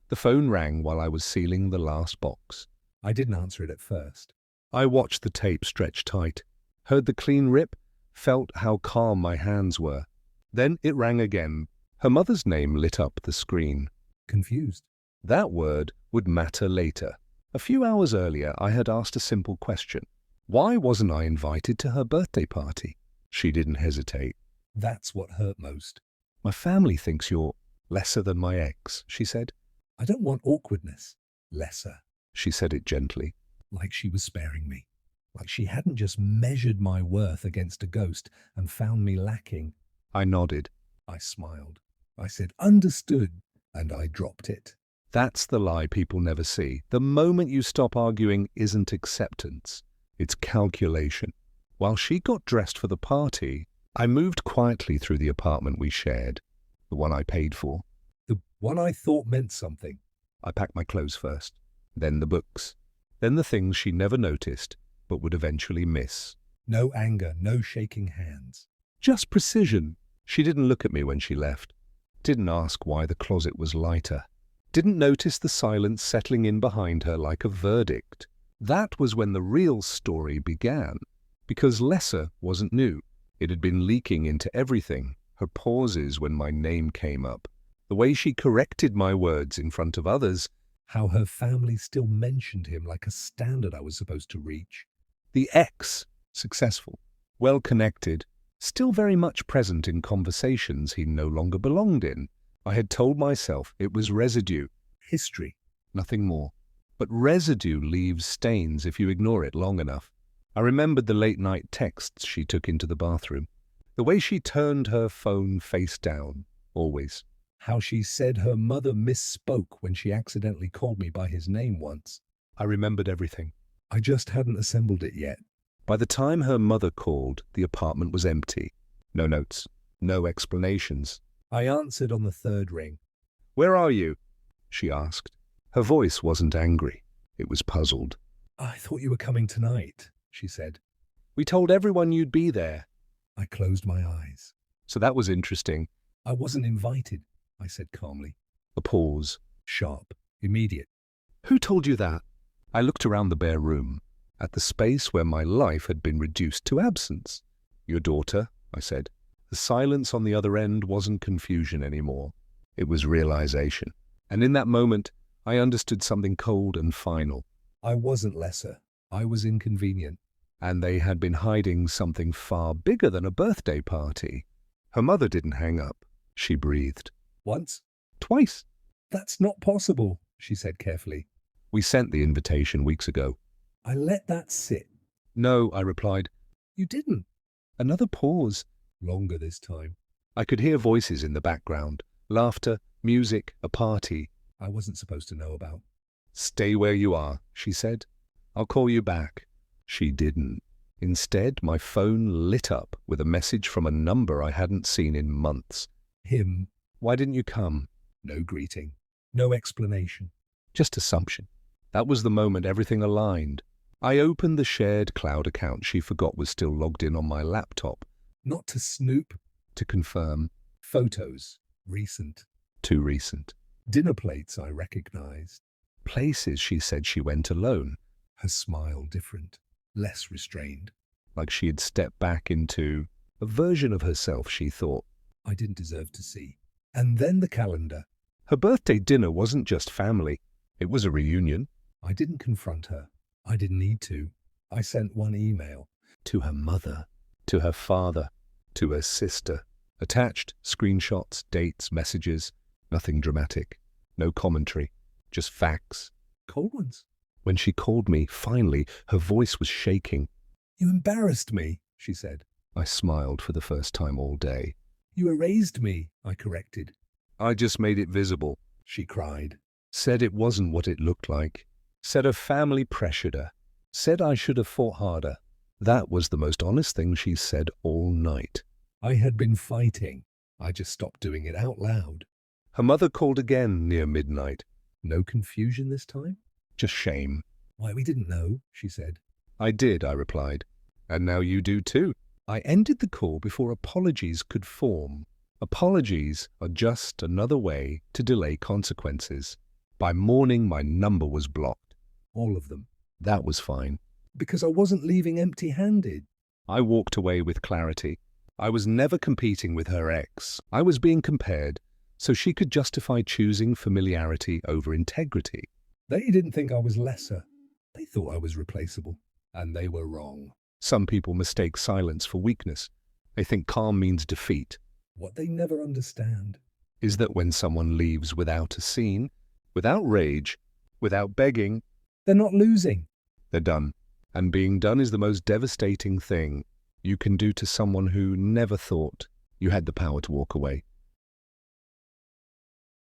The phone rang while I was sealing the last box. I didn't answer it at first. I watched the tape stretch tight, heard the clean rip, felt how calm my hands were. Then it rang again. Her mother's name lit up the screen. Confused. That word would matter later. A few hours earlier, I had asked a simple question. Why wasn't I invited to her birthday party? She didn't hesitate. That's what hurt most. My family thinks you're lesser than my ex, she said. I don't want awkwardness. Lesser. She said it gently. Like she was sparing me. Like she hadn't just measured my worth against a ghost and found me lacking. I nodded. I smiled. I said, understood, and I dropped it. That's the lie people never see. The moment you stop arguing isn't acceptance. It's calculation. While she got dressed for the party, I moved quietly through the apartment we shared, the one I paid for. The one I thought meant something. I packed my clothes first, then the books, then the things she never noticed but would eventually miss. No anger, no shaking hands. Just precision. She didn't look at me when she left. Didn't ask why the closet was lighter. Didn't notice the silence settling in behind her like a verdict. That was when the real story began. Because lesser wasn't new. It had been leaking into everything. Her pauses when my name came up. The way she corrected my words in front of others. How her family still mentioned him like a standard I was supposed to reach. The ex, successful, well-connected, still very much present in conversations he no longer belonged in. I had told myself it was residue. History. Nothing more. But residue leaves stains if you ignore it long enough. I remembered the late-night texts she took into the bathroom. The way she turned her phone face down, always. How she said her mother misspoke when she accidentally called me by his name once. I remembered everything. I just hadn't assembled it yet. By the time her mother called, the apartment was empty. No notes, no explanations. I answered on the third ring. "Where are you?" she asked. Her voice wasn't angry. It was puzzled. I thought you were coming tonight, she said. "We told everyone you'd be there." I closed my eyes. So that was interesting. I wasn't invited, I said calmly. A pause. Sharp. Immediate. "Who told you that?" I looked around the bare room, at the space where my life had been reduced to absence. "Your daughter," I said. The silence on the other end wasn't confusion anymore. It was realization. And in that moment, I understood something cold and final. I wasn't lesser. I was inconvenient. And they had been hiding something far bigger than a birthday party. Her mother didn't hang up. She breathed. Once? Twice. That's not possible, she said carefully. "We sent the invitation weeks ago." I let that sit. "No," I replied. You didn't. Another pause. Longer this time. I could hear voices in the background. Laughter, music, a party. I wasn't supposed to know about. "Stay where you are," she said. "I'll call you back." She didn't. Instead, my phone lit up with a message from a number I hadn't seen in months. Him. "Why didn't you come?" No greeting. No explanation. Just assumption. That was the moment everything aligned. I opened the shared cloud account she forgot was still logged in on my laptop. Not to snoop. To confirm. Photos. Recent. Too recent. Dinner plates I recognized. Places she said she went alone. Her smile different. Less restrained. Like she had stepped back into a version of herself she thought I didn't deserve to see. And then the calendar. Her birthday dinner wasn't just family. It was a reunion. I didn't confront her. I didn't need to. I sent one email. To her mother, to her father, to her sister. Attached, screenshots, dates, messages. Nothing dramatic. No commentary. Just facts. Cold ones. When she called me, finally, her voice was shaking. You embarrassed me, she said. I smiled for the first time all day. You erased me, I corrected. I just made it visible, she cried. Said it wasn't what it looked like. Said her family pressured her. Said I should have fought harder. That was the most honest thing she said all night. I had been fighting. I just stopped doing it out loud. Her mother called again near midnight. No confusion this time? Just shame. Why, we didn't know, she said. I did, I replied. And now you do too. I ended the call before apologies could form. Apologies are just another way to delay consequences. By morning, my number was blocked. All of them. That was fine. Because I wasn't leaving empty-handed. I walked away with clarity. I was never competing with her ex. I was being compared, so she could justify choosing familiarity over integrity. They didn't think I was lesser. They thought I was replaceable. And they were wrong. Some people mistake silence for weakness. They think calm means defeat. What they never understand Is that when someone leaves without a scene, without rage, without begging, they're not losing. they're done. And being done is the most devastating thing you can do to someone who never thought you had the power to walk away.